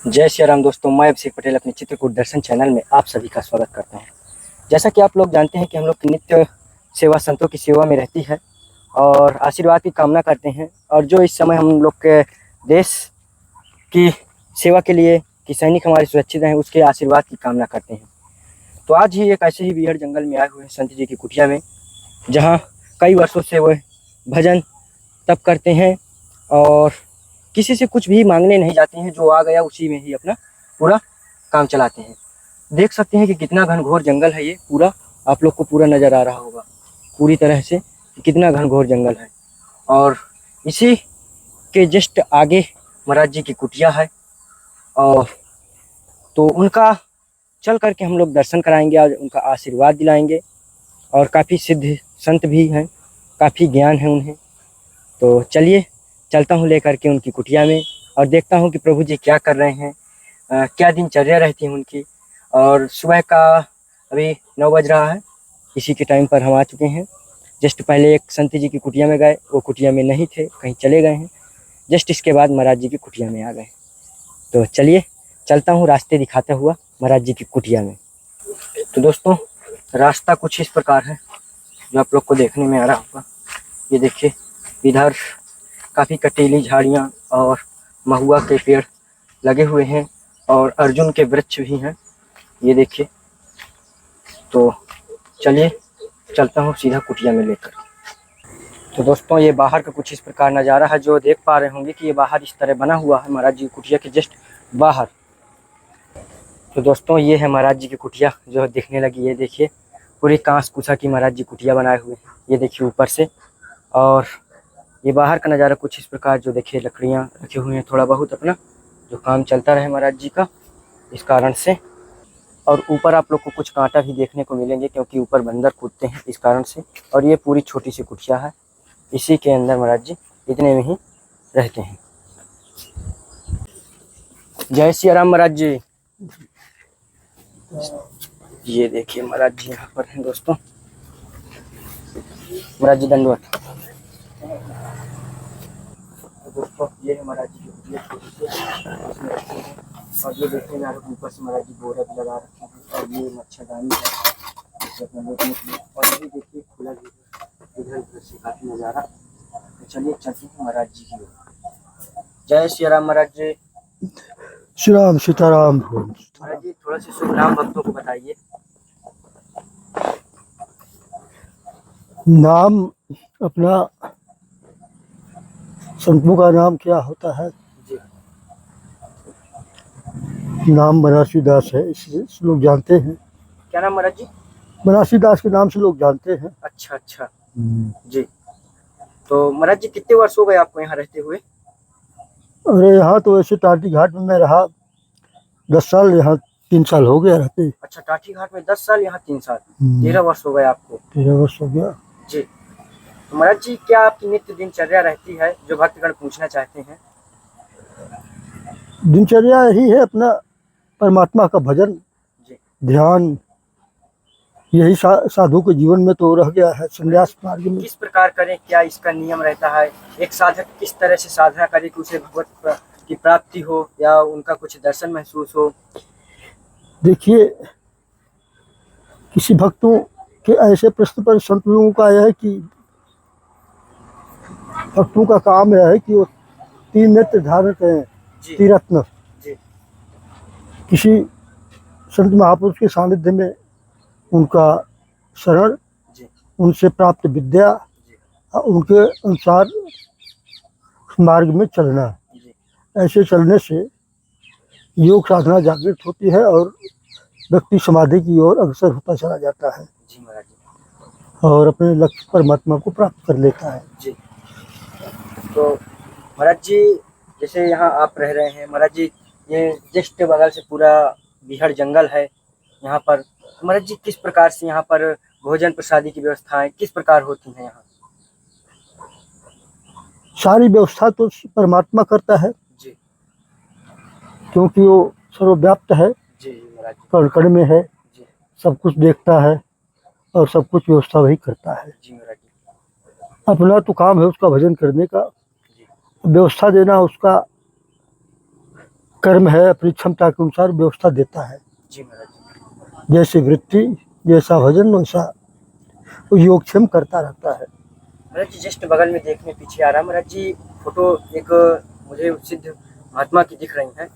जय श्री राम दोस्तों, मैं अभिषेक पटेल अपने चित्रकूट दर्शन चैनल में आप सभी का स्वागत करता हूं। जैसा कि आप लोग जानते हैं कि हम लोग की नित्य सेवा संतों की सेवा में रहती है और आशीर्वाद की कामना करते हैं। और जो इस समय हम लोग के देश की सेवा के लिए कि सैनिक हमारे सुरक्षित रहें, उसके आशीर्वाद की कामना करते हैं। तो आज ही एक ऐसे ही बीहड़ जंगल में आए हुए हैं संत जी की कुटिया में, जहाँ कई वर्षों से वह भजन तप करते हैं और किसी से कुछ भी मांगने नहीं जाते हैं। जो आ गया उसी में ही अपना पूरा काम चलाते हैं। देख सकते हैं कि कितना घनघोर जंगल है ये पूरा। आप लोग को पूरा नज़र आ रहा होगा पूरी तरह से कि कितना घनघोर जंगल है। और इसी के जस्ट आगे महाराज जी की कुटिया है, और तो उनका चल करके हम लोग दर्शन कराएंगे और उनका आशीर्वाद दिलाएंगे। और काफ़ी सिद्ध संत भी हैं, काफ़ी ज्ञान है उन्हें। तो चलिए चलता हूँ लेकर के उनकी कुटिया में और देखता हूँ कि प्रभु जी क्या कर रहे हैं, क्या दिनचर्या रहती है उनकी। और सुबह का अभी 9 बज रहा है, इसी के टाइम पर हम आ चुके हैं। जस्ट पहले एक संत जी की कुटिया में गए, वो कुटिया में नहीं थे, कहीं चले गए हैं। जस्ट इसके बाद महाराज जी की कुटिया में आ गए। तो चलिए चलता हूँ रास्ते दिखाता हुआ महाराज जी की कुटिया में। तो दोस्तों, रास्ता कुछ इस प्रकार है जो आप लोग को देखने में आ रहा होगा। ये देखिए, इधर काफ़ी कटीली झाड़ियाँ और महुआ के पेड़ लगे हुए हैं और अर्जुन के वृक्ष भी हैं, ये देखिए। तो चलिए चलता हूँ सीधा कुटिया में लेकर। तो दोस्तों, ये बाहर का कुछ इस प्रकार नज़ारा है जो देख पा रहे होंगे कि ये बाहर इस तरह बना हुआ है महाराज जी की कुटिया के जस्ट बाहर। तो दोस्तों, ये है महाराज जी की कुटिया जो दिखने लगी। ये देखिए, पूरी कांस कुसा की महाराज जी कुटिया बनाए हुए हैं, ये देखिए ऊपर से। और ये बाहर का नज़ारा कुछ इस प्रकार जो देखिए, लकड़ियाँ रखी हुई हैं, थोड़ा बहुत अपना जो काम चलता रहे महाराज जी का, इस कारण से। और ऊपर आप लोग को कुछ कांटा भी देखने को मिलेंगे क्योंकि ऊपर बंदर कूदते हैं, इस कारण से। और ये पूरी छोटी सी कुटिया है, इसी के अंदर महाराज जी इतने में ही रहते हैं। जय श्री राम महाराज जी। ये देखिए महाराज जी यहाँ पर हैं दोस्तों। महाराज जी दंडवत। दोस्तों, ये है महाराज जी की कुटिया छोटी सी, इसमें रखे हैं। और ये देखिए ना, ऊपर से महाराज जी बोरा भी लगा रखे हैं। और ये मच्छरदानी है अपना देखने के लिए। और ये देखिए खुला भी है, इधर उधर से काफी नज़ारा। तो चलिए चलते हैं महाराज जी की ओर। जय श्री राम महाराज जी। श्री राम सीताराम। महाराज जी, थोड़ा सा शुभ नाम भक्तों को बताइए। नाम अपना संतों का नाम क्या होता है? जी। नाम बनारसी दास है, इसलिए लोग जानते हैं। क्या नाम महाराज जी? बनारसी दास के नाम से लोग जानते हैं। अच्छा अच्छा जी। तो महाराज जी, कितने वर्ष हो गए आपको यहाँ रहते हुए? अरे यहाँ तो वैसे टाटी घाट में मैं रहा 10 साल, यहाँ 3 साल हो गया रहते। अच्छा, टाटी घाट में 10 साल, यहाँ 3 साल, 13 वर्ष हो गए आपको। 13 वर्ष हो गया जी। तो महाराज जी, क्या आपकी नित्य दिनचर्या रहती है जो भक्तगण पूछना चाहते हैं? दिनचर्या यही है, अपना परमात्मा का भजन जी। ध्यान, यही साधु के जीवन में तो रह गया है। संन्यास मार्ग में किस प्रकार करें, क्या इसका नियम रहता है? एक साधक किस तरह से साधना करे कि उसे भगवत की प्राप्ति हो या उनका कुछ दर्शन महसूस हो? देखिए, किसी भक्तों के ऐसे प्रश्न पर संत लोगों का यह है कि भक्तों का काम यह है कि वो 3 नेत्र धारण करें, त्रिरत्न। किसी संत महापुरुष के सानिध्य में उनका शरण, उनसे प्राप्त विद्या और उनके अनुसार मार्ग में चलना। ऐसे चलने से योग साधना जागृत होती है और व्यक्ति समाधि की ओर अग्रसर होता चला जाता है और अपने लक्ष्य परमात्मा को प्राप्त कर लेता है। जी। तो महाराज जी, जैसे यहाँ आप रह रहे हैं महाराज जी, ये जस्ट बगल से पूरा बीहड़ जंगल है यहाँ पर। तो महाराज जी, किस प्रकार से यहाँ पर भोजन प्रसादी की व्यवस्थाएं किस प्रकार होती हैं यहाँ? सारी व्यवस्था तो परमात्मा करता है जी, क्योंकि वो सर्वव्याप्त है, जी महाराज जी। कण कण में है, जी, सब कुछ देखता है और सब कुछ व्यवस्था वही करता है। जी महाराज जी। अपना तो काम है उसका भजन करने का, व्यवस्था देना उसका कर्म है अपनी क्षमता के अनुसार व्यवस्था देता है। जी महाराज जी। जैसे वृत्ति, जैसा भजन, वैसा वो योगक्षेम करता रहता है। महाराज जी जस्ट बगल में देखने पीछे आ रहा है महाराज जी फोटो, एक मुझे सिद्ध महात्मा की दिख रही है।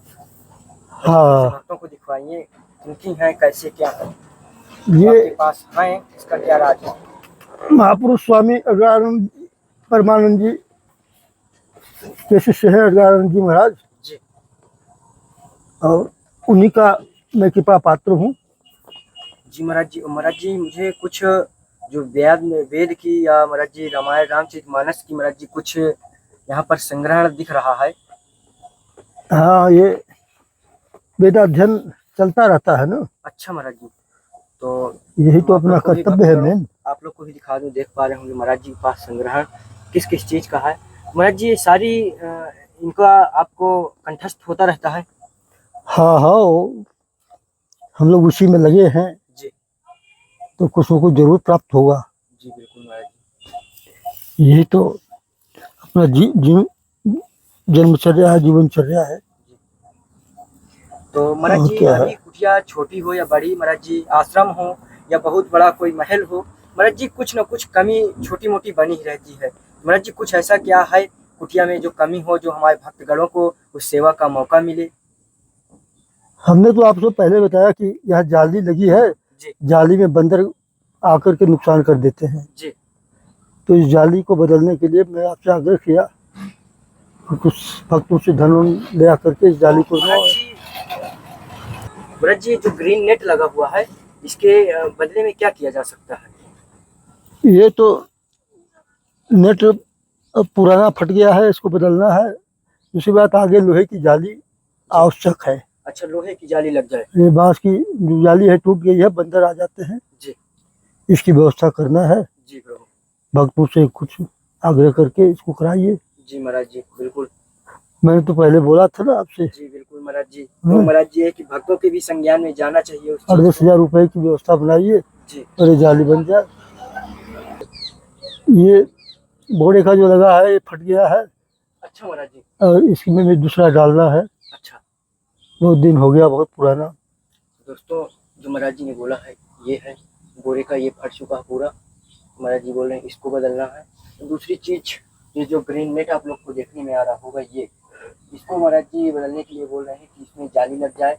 हाँ, भक्तों को दिखवाइए किनकी हैं, कैसे क्या है, ये आपके पास हैं, इसका क्या राज है। महापुरुष स्वामी अज्ञानानंद परमानंद जी के शिष्य है अज्ञानानंद जी महाराज, जी और उन्हीं का मैं कृपा पात्र हूँ। जी महाराज जी। महाराज जी मुझे कुछ जो वेद की या महाराज जी रामायण रामचरितमानस की महाराज जी कुछ यहाँ पर संग्रहण दिख रहा है। हाँ, ये वेदाध्ययन चलता रहता है ना। अच्छा महाराज जी, तो यही तो अपना कर्तव्य है मेन। आप लोग को भी दिखा दूं, देख पा रहे होंगे महाराज जी के पास संग्रहण किस किस चीज का है। महाराज जी ये सारी इनका आपको कंठस्थ होता रहता है। हाँ हाँ, हम लोग उसी में लगे हैं जी, तो कुछ न कुछ जरूर प्राप्त होगा। जी बिल्कुल महाराज जी। यही तो अपना जन्मचर्या है, जीवनचर्या है। तो महाराज जी अभी कुटिया छोटी हो या बड़ी, महाराज जी आश्रम हो या बहुत बड़ा कोई महल हो, महाराज जी कुछ न कुछ कमी छोटी मोटी बनी ही रहती है। महाराज जी कुछ ऐसा क्या है कुटिया में जो कमी हो, जो हमारे भक्तगणों को उस सेवा का मौका मिले। हमने तो आपसे पहले बताया कि यहाँ जाली लगी है, जी जाली में बंदर आकर के नुकसान कर देते हैं। जी, तो इस जाली को बदलने के लिए मैं आपसे आग्रह किया कि कुछ भक्तों से धन ले आकर के इस जाली को। महाराज जी जो ग्रीन नेट लगा हुआ है इसके बदले में क्या किया जा सकता है। ये तो नेट अब पुराना फट गया है, इसको बदलना है। दूसरी बात, आगे लोहे की जाली आवश्यक है। अच्छा, लोहे की जाली लग जाए। ये बांस की जो जाली है टूट गई है, बंदर आ जाते हैं जी, इसकी व्यवस्था करना है। जी प्रभु, भक्तों से कुछ आग्रह करके इसको कराइए। जी महाराज जी बिल्कुल। मैंने तो पहले बोला था ना आपसे। जी बिल्कुल महाराज जी। तो महाराज जी है कि भक्तों के भी संज्ञान में जाना चाहिए उस और चीज 10,000 रुपए की व्यवस्था बनाइए जी, और ये जाली बन जाए। ये घोड़े का जो लगा है ये फट गया है। अच्छा महाराज जी। और इसमें भी दूसरा डालना है। अच्छा, बहुत दिन हो गया, बहुत पुराना। दोस्तों जो महाराज जी ने बोला है ये है, बोरे का ये फट चुका है पूरा। महाराज जी बोल रहे हैं इसको बदलना है। तो दूसरी चीज ये जो ग्रीन नेट आप लोग को देखने में आ रहा होगा, ये इसको महाराज जी बदलने के लिए बोल रहे हैं कि इसमें जाली लग जाए,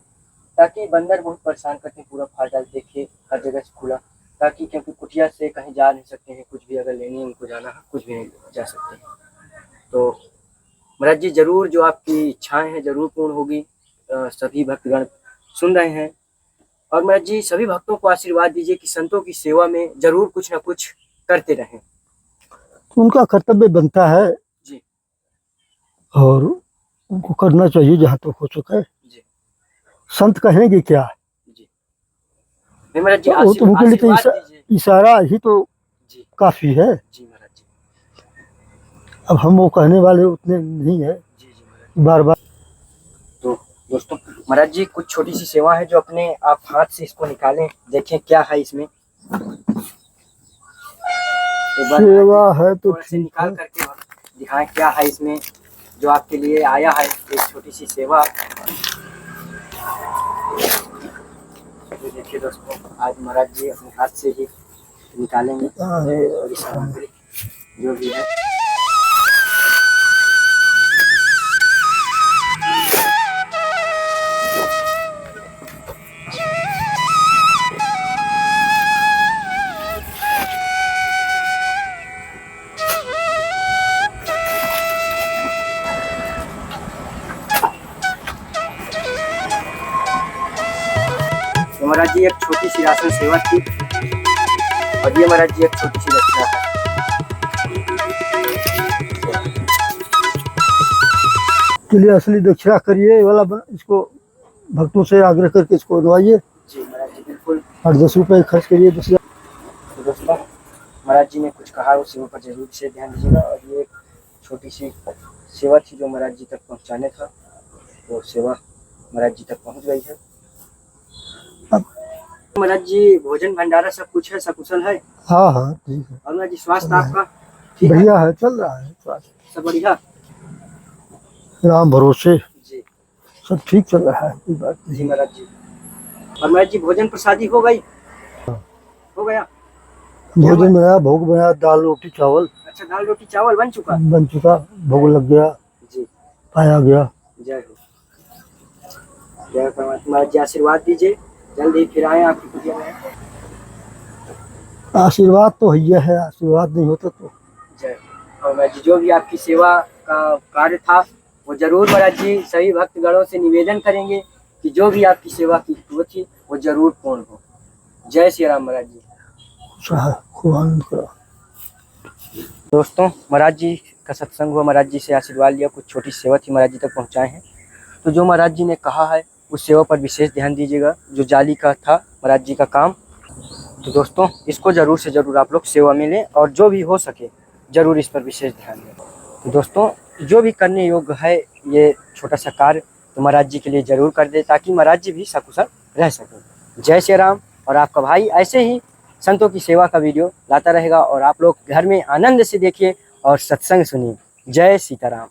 ताकि बंदर बहुत परेशान करते हैं, पूरा फाटल देखे हर जगह से खुला, ताकि क्योंकि कुटिया से कहीं जा नहीं सकते हैं, कुछ भी अगर लेने उनको जाना है कुछ भी नहीं जा सकते हैं। तो महाराज जी जरूर जो आपकी इच्छाएं हैं जरूर पूर्ण होगी। सभी भक्तगण सुन रहे हैं, और महाराज जी सभी भक्तों को आशीर्वाद दीजिए कि संतों की सेवा में जरूर कुछ न कुछ करते रहें। उनका कर्तव्य बनता है जी, और उनको करना चाहिए जहाँ तक हो सके। जी, संत कहेंगे क्या? जी नहीं महाराज जी, तो उनके लिए तो आशीर्वाद दीजिए। इशारा ही तो जी, काफी है। जी महाराज जी। अब हम वो कहने वाले उतने नहीं है जी, जी महाराज। बार बार। तो दोस्तों महाराज जी कुछ छोटी सी सेवा है जो अपने आप हाथ से इसको निकालें, देखें क्या है इसमें। एक बार सेवा है तो थोड़ा से ठीक निकाल है। करके दिखाएं क्या है इसमें जो आपके लिए आया है, एक छोटी सी सेवा। तो देखिए दोस्तों, आज महाराज जी अपने हाथ से ही निकालेंगे और इस सामग्री जो भी है। महाराज जी एक छोटी सी राशन सेवा थी, और ये महाराज जी एक छोटी सी दक्षिणा है। के लिए असली दक्षिणा करिए वाला इसको भक्तों से आग्रह करके इसको बनवाइए। जी महाराज जी बिल्कुल। और 10 रुपए खर्च करिए। 10,000। तो दोस्तों महाराज जी ने कुछ कहा, उस सेवा पर जरूर से ध्यान दीजिएगा। और ये एक छोटी सी सेवा थी जो महाराज जी तक पहुंचाने था, तो सेवा महाराज जी तक पहुंच गई है। महाराज जी भोजन भंडारा सब कुछ है, सकुशल है। हाँ हाँ ठीक है। और महाराज जी स्वास्थ्य आपका ठीक है? बढ़िया है, चल रहा है स्वास्थ्य सब बढ़िया। राम भरोसे जी, सब ठीक चल रहा है, कोई बात जी नहीं। महाराज जी। और महाराज जी भोजन प्रसादी हो गई? हो गया? भोजन बनाया, भोग बनाया, दाल रोटी चावल अच्छा, दाल रोटी चावल बन चुका? बन चुका, भोग लग गया, जी। पाया गया। जय हो, जय परमात्मा। महाराज जी आशीर्वाद दीजिए, जल्दी फिर आए आपकी कुटिया में। आशीर्वाद तो है, आशीर्वाद नहीं होता तो। जय हो। और महाराज जी जो भी आपकी सेवा का कार्य था वो जरूर महाराज जी सभी भक्तगणों से निवेदन करेंगे कि जो भी आपकी सेवा की वो थी वो जरूर पूर्ण हो। जय श्री राम महाराज जी। खूब आनंद करा। दोस्तों महाराज जी का सत्संग हुआ, महाराज जी से आशीर्वाद लिया, कुछ छोटी सेवा थी महाराज जी तक पहुंचाए हैं। तो जो महाराज जी ने कहा है उस सेवा पर विशेष ध्यान दीजिएगा, जो जाली का था महाराज जी का काम। तो दोस्तों इसको ज़रूर से ज़रूर आप लोग सेवा में लें और जो भी हो सके ज़रूर इस पर विशेष ध्यान दें। तो दोस्तों जो भी करने योग्य है ये छोटा सा कार्य तो महाराज जी के लिए ज़रूर कर दे ताकि महाराज जी भी सकुशल रह सकें। जय श्री राम। और आपका भाई ऐसे ही संतों की सेवा का वीडियो लाता रहेगा और आप लोग घर में आनंद से देखिए और सत्संग सुनिए। जय सीताराम।